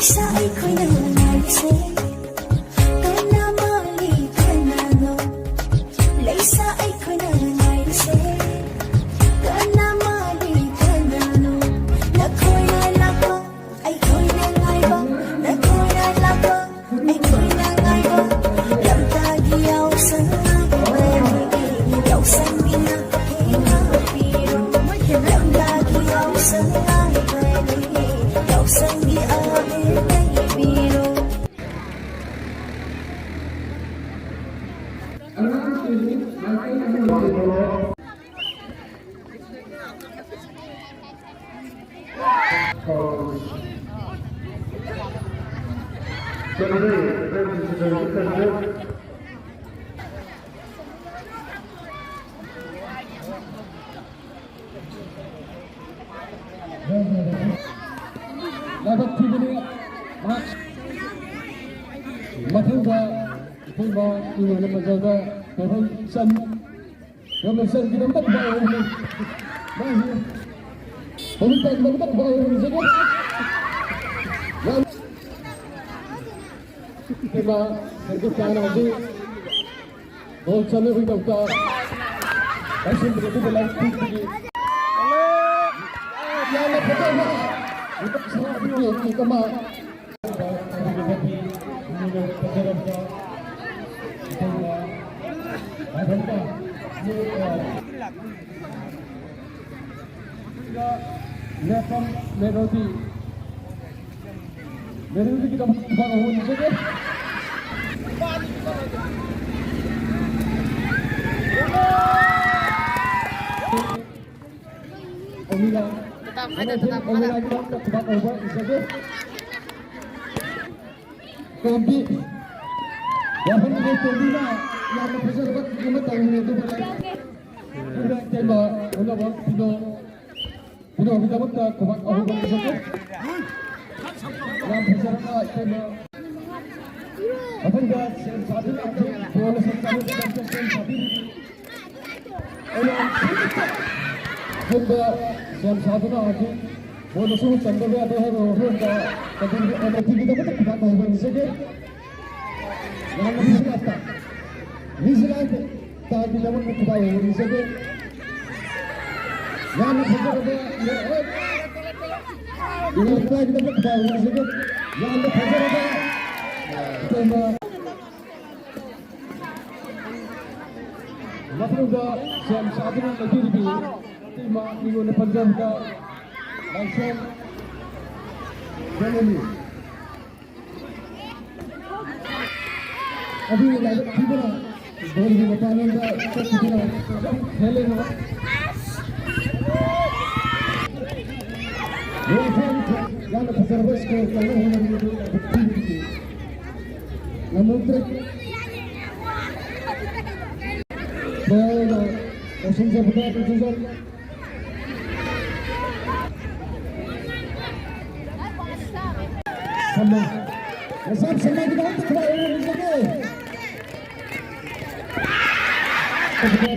Sa ako'y nangangaisi ka na mali ka na no. Laysa ako'y nangangaisi ka na mali ka na no. Nako'y nalako, ay ko'y nangayba. Nako'y nalako, ay ko'y nangayba. Lamtagiyaw sa nangayba, yaw sa ginapiro. Lamtagiyaw sa nangayba, yaw sa Dapat tignan match. Matunda iba ini nama jaga Robinson kita dapat bawa ini. Baik. Kita dapat bawa ini saja. Iba berkesan lagi. Gol chale hui dokta. Kasih begitu dalam tinggi. Yang pertama untuk semua ini kemar. Lepas melodi kita bangun saja. Omila, Omila kita cepat over saja. Kombi, yang penting kombi lah. Yang pasal buat kita tahu itu pada. Sudah tembak, sudah buat Pino kita buat kuat aku buat saja. Yang pasal nak tembak. Apa dia satu lagi bola satu satu. Sudah yang satu lagi bola satu satu ada orang sudah. Tapi kita buat kuat aku buat saja. Yang bisa apa? Misalnya tadi zaman kita tahu misalnya yang kita ada ini kita tahu misalnya yang kita ada tema Matruga siam saat ini lagi di tema minggu depan jam ke langsung Benoni. अभी लागत ठीक है बोल भी बताने का सब ठीक है खेले ना ये फैन यार सर्विस को करने होने की नमूत्र बोल ओशन से बता तो जरूर समय सब समय की बात खड़ा है मुझे